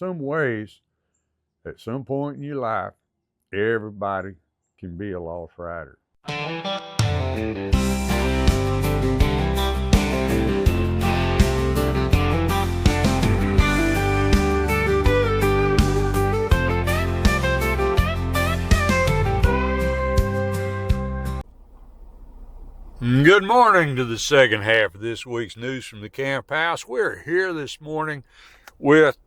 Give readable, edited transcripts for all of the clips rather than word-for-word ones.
some ways, at some point in your life, everybody can be a lost rider. Good morning to the second half of this week's News from the Camp House. We're here this morning with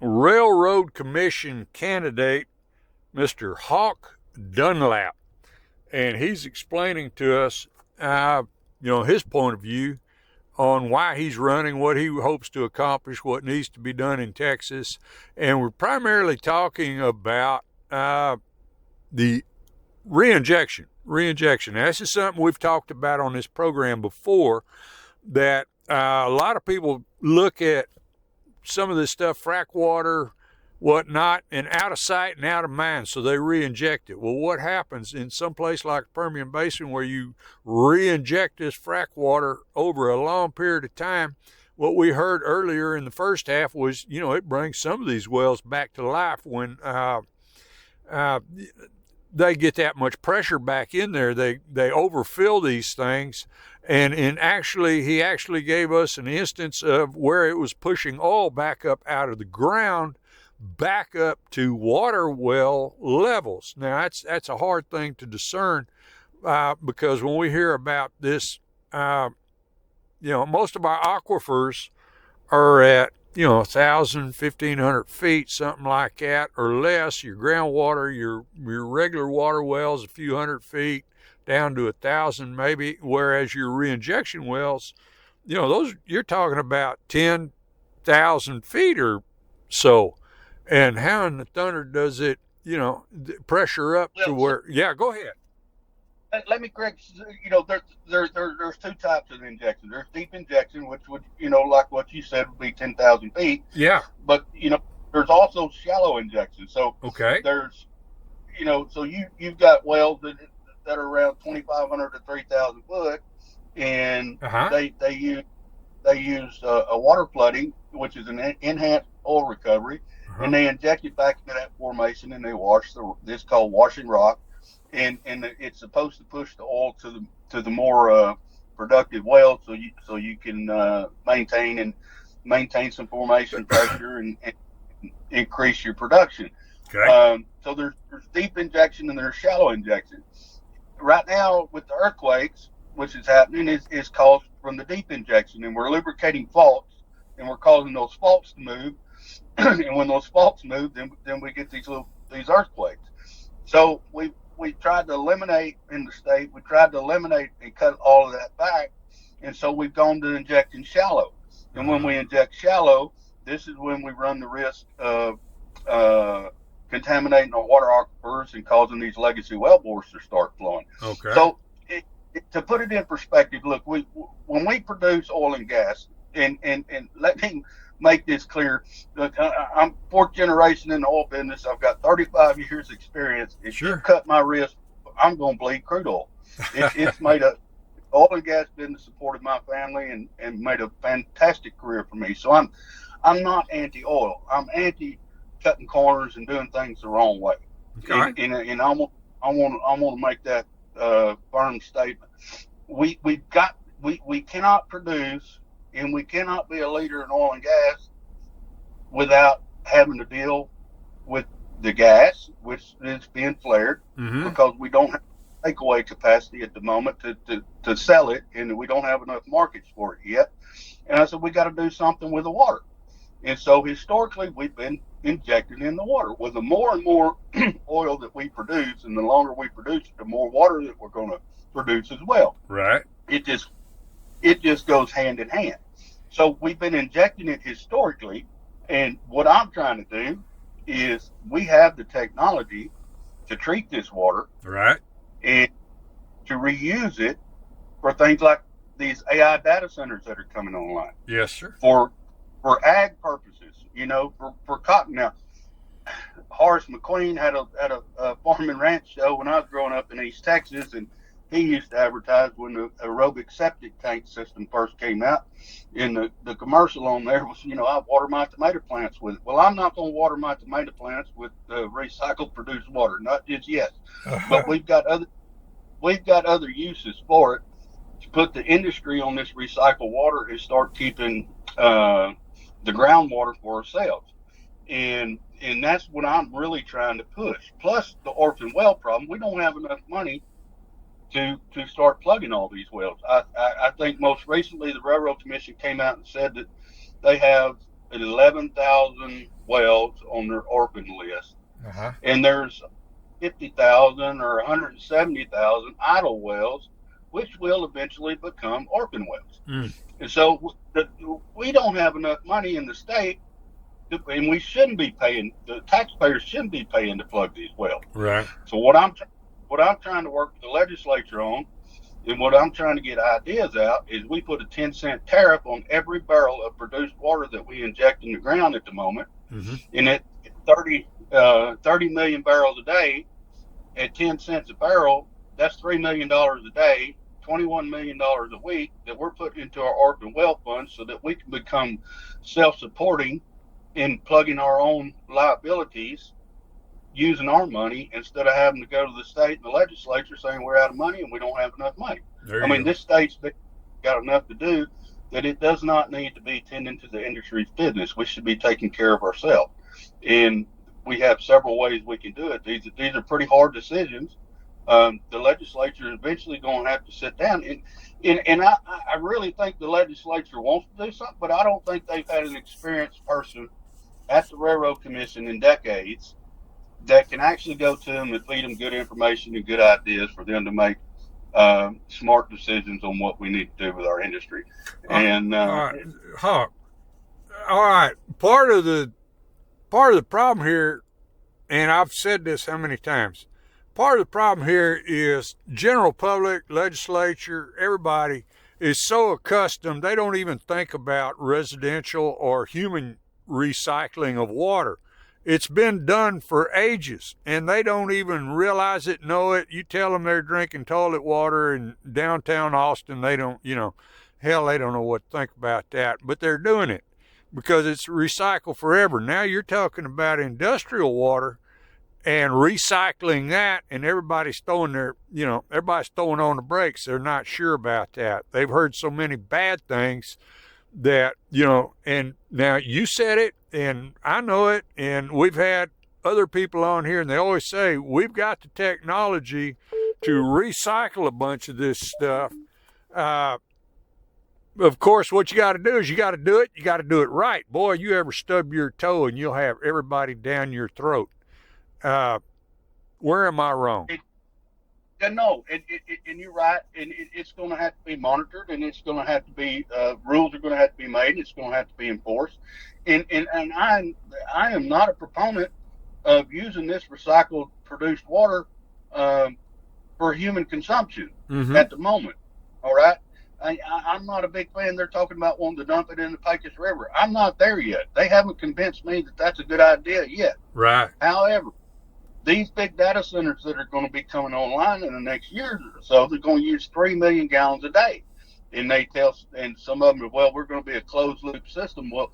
Railroad Commission candidate, Mr. Hawk Dunlap. And he's explaining to us, his point of view on why he's running, what he hopes to accomplish, what needs to be done in Texas. And we're primarily talking about the reinjection. Now, this is something we've talked about on this program before, that a lot of people look at some of this stuff, frack water, whatnot, and out of sight and out of mind, so they re-inject it. Well, what happens in some place like the Permian Basin where you re-inject this frack water over a long period of time? What we heard earlier in the first half was, it brings some of these wells back to life when they get that much pressure back in there. They overfill these things, and he actually gave us an instance of where it was pushing oil back up out of the ground, back up to water well levels. Now that's a hard thing to discern, because when we hear about this, most of our aquifers are at 1,000, 1,500 feet, something like that, or less. Your groundwater, your regular water wells, a few hundred feet, down to 1,000 maybe, whereas your reinjection wells, those you're talking about 10,000 feet or so. And how in the thunder does it, pressure up to where? Yeah, go ahead. Let me correct. There's two types of injection. There's deep injection, which would, like what you said, would be 10,000 feet. Yeah. But there's also shallow injection. So okay. There's, so you've got wells that are around 2,500 to 3,000 foot, and they use a water flooding, which is an enhanced oil recovery, and they inject it back into that formation, and they wash this called washing rock. And it's supposed to push the oil to the more productive wells, so you can maintain some formation pressure and increase your production. Okay. So there's deep injection and there's shallow injection. Right now with the earthquakes, which is happening, is caused from the deep injection, and we're lubricating faults, and we're causing those faults to move. And when those faults move, then we get these earthquakes. So we tried to eliminate in the state. We tried to eliminate and cut all of that back, and so we've gone to injecting shallow. And when we inject shallow, this is when we run the risk of contaminating our water aquifers and causing these legacy wellbores to start flowing. Okay. So to put it in perspective, look, when we produce oil and gas, and let me make this clear. Look, I'm fourth generation in the oil business. I've got 35 years experience. If you cut my wrist, I'm going to bleed crude oil. It's made oil and gas business supported my family and made a fantastic career for me. So I'm not anti-oil. I'm anti cutting corners and doing things the wrong way. Okay. And I want to make that firm statement. We cannot produce, and we cannot be a leader in oil and gas without having to deal with the gas, which is being flared, because we don't have takeaway capacity at the moment to sell it, and we don't have enough markets for it yet. And I said, we got to do something with the water. And so historically, we've been injecting in the water. With the more and more oil that we produce, and the longer we produce it, the more water that we're going to produce as well. Right. It just goes hand in hand. So we've been injecting it historically, and what I'm trying to do is we have the technology to treat this water, right, and to reuse it for things like these AI data centers that are coming online. Yes, sir. For ag purposes, for cotton. Now, Horace McQueen had a farm and ranch show when I was growing up in East Texas, and he used to advertise when the aerobic septic tank system first came out. And the commercial on there was, I water my tomato plants with it. Well, I'm not going to water my tomato plants with recycled produced water, not just yet. But we've got other uses for it. To put the industry on this recycled water is start keeping the groundwater for ourselves. And that's what I'm really trying to push. Plus the orphan well problem. We don't have enough money to start plugging all these wells. I think most recently the Railroad Commission came out and said that they have 11,000 wells on their orphan list. And there's 50,000 or 170,000 idle wells, which will eventually become orphan wells. And so we don't have enough money in the state, and we shouldn't be paying, the taxpayers shouldn't be paying to plug these wells. Right. So what I'm trying to work with the legislature on, and what I'm trying to get ideas out, is we put a 10-cent tariff on every barrel of produced water that we inject in the ground at the moment. And at 30 million barrels a day, at 10 cents a barrel, that's $3 million a day, $21 million a week that we're putting into our orphan well fund so that we can become self-supporting in plugging our own liabilities using our money instead of having to go to the state and the legislature saying we're out of money and we don't have enough money. This state's got enough to do that it does not need to be tending to the industry's business. We should be taking care of ourselves. And we have several ways we can do it. These are pretty hard decisions. The legislature is eventually going to have to sit down. And I really think the legislature wants to do something, but I don't think they've had an experienced person at the Railroad Commission in decades that can actually go to them and feed them good information and good ideas for them to make smart decisions on what we need to do with our industry. And all right, Hawk. All right, part of the problem here, and I've said this how many times, part of the problem here is general public, legislature, everybody is so accustomed they don't even think about residential or human recycling of water. It's been done for ages, and they don't even realize it, know it. You tell them they're drinking toilet water in downtown Austin, they don't, hell, they don't know what to think about that, but they're doing it because it's recycled forever. Now you're talking about industrial water and recycling that, and everybody's throwing everybody's throwing on the brakes. They're not sure about that. They've heard so many bad things that, and now you said it, and I know it, and we've had other people on here, and they always say, we've got the technology to recycle a bunch of this stuff. Of course, what you got to do is you got to do it right. Boy, you ever stub your toe and you'll have everybody down your throat. Where am I wrong? No, and you're right, and it's going to have to be monitored, and it's going to have to be rules are going to have to be made. It's going to have to be enforced, and I am not a proponent of using this recycled produced water for human consumption at the moment. All right, I'm not a big fan. They're talking about wanting to dump it in the Pecos River. I'm not there yet. They haven't convinced me that that's a good idea yet. Right. However, these big data centers that are going to be coming online in the next year or so, they're going to use 3 million gallons a day. And and some of them, well, we're going to be a closed loop system. Well,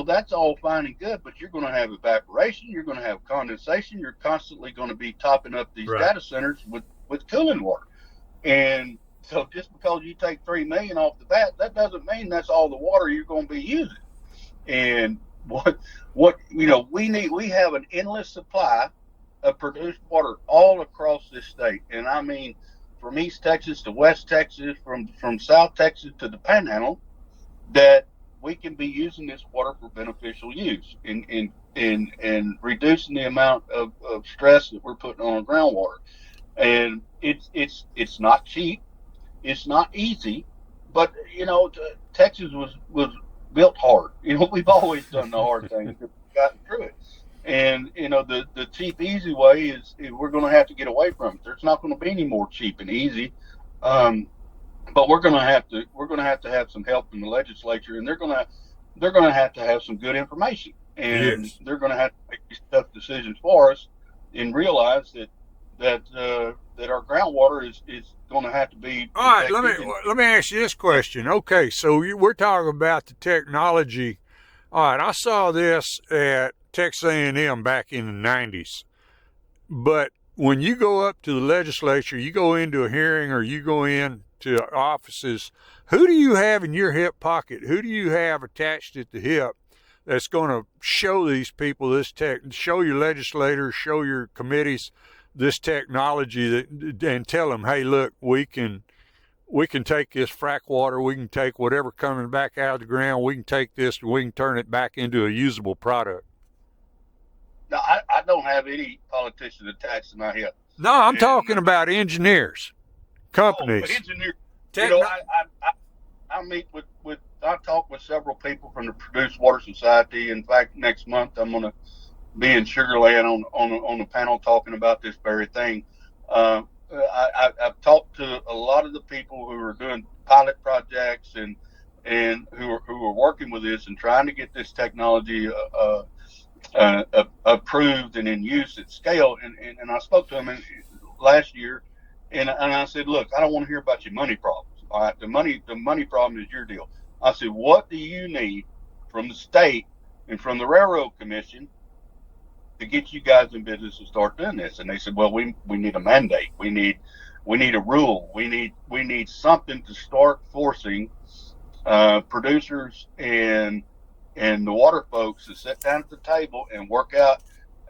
that's all fine and good, but you're going to have evaporation, you're going to have condensation, you're constantly going to be topping up these data centers with cooling water. And so just because you take 3 million off the bat, that doesn't mean that's all the water you're going to be using. And we have an endless supply of produced water all across this state, and I mean from East Texas to West Texas, from South Texas to the Panhandle, that we can be using this water for beneficial use and reducing the amount of stress that we're putting on our groundwater. And it's not cheap, it's not easy, but Texas was built hard. We've always done the hard things, we've gotten through it. And the cheap, easy way is we're going to have to get away from it. There's not going to be any more cheap and easy, but we're going to have to have some help from the legislature, and they're going to have to have some good information, and they're going to have to make these tough decisions for us, and realize that that our groundwater is going to have to be All right, protected. let me ask you this question. Okay, so we're talking about the technology. All right, I saw this at Texas A&M back in the 90s. But when you go up to the legislature, you go into a hearing or you go into offices, who do you have in your hip pocket? Who do you have attached at the hip that's going to show these people this show your legislators, show your committees this technology and tell them, hey, look, we can take this frack water, we can take whatever coming back out of the ground, we can take this and we can turn it back into a usable product. No, I don't have any politicians attached to my hip. No, I'm talking about engineers, companies. Engineers. You know, I meet with I talk with several people from the Produced Water Society. In fact, next month I'm going to be in Sugar Land on a panel talking about this very thing. I've talked to a lot of the people who are doing pilot projects and who are working with this and trying to get this technology approved and in use at scale. And I spoke to them last year, and I said, look, I don't want to hear about your money problems. All right, the money problem is your deal. I said, what do you need from the state and from the Railroad Commission to get you guys in business to start doing this? And they said, well, we need a mandate. We need a rule. We need something to start forcing producers and the water folks to sit down at the table and work out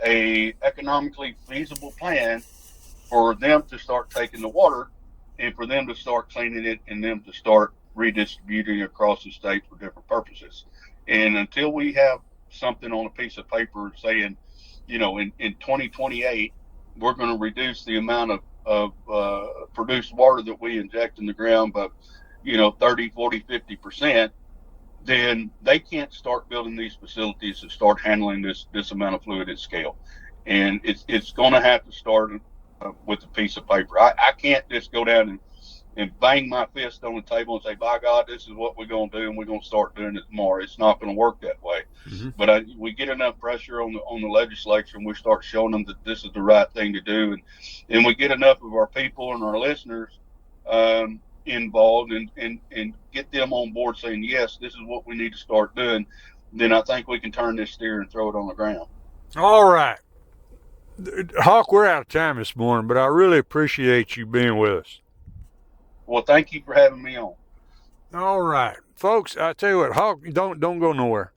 a economically feasible plan for them to start taking the water and for them to start cleaning it and them to start redistributing across the state for different purposes. And until we have something on a piece of paper saying, you know, in 2028, we're going to reduce the amount of produced water that we inject in the ground by, 30, 40, 50%, then they can't start building these facilities to start handling this amount of fluid at scale. And it's going to have to start with a piece of paper. I can't just go down and bang my fist on the table and say, by God, this is what we're going to do, and we're going to start doing it tomorrow. It's not going to work that way. Mm-hmm. But we get enough pressure on the legislature, and we start showing them that this is the right thing to do, and we get enough of our people and our listeners involved and get them on board saying, yes, this is what we need to start doing, then I think we can turn this steer and throw it on the ground. All right. Hawk, we're out of time this morning, but I really appreciate you being with us. Well, thank you for having me on. All right. Folks, I tell you what, Hawk, don't go nowhere.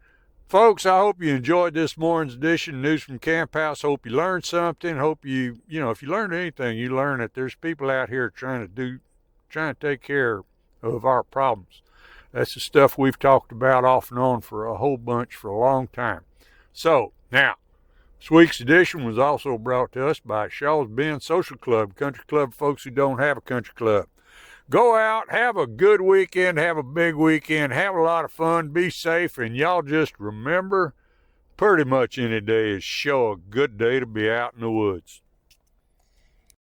Folks, I hope you enjoyed this morning's edition of News from Camp House. Hope you learned something. Hope if you learned anything, you learn that there's people out here trying to take care of our problems. That's the stuff we've talked about off and on for a whole bunch for a long time. So, now, this week's edition was also brought to us by Shaw's Bend Social Club, country club folks who don't have a country club. Go out, have a good weekend, have a big weekend, have a lot of fun, be safe, and y'all just remember, pretty much any day is sure a good day to be out in the woods.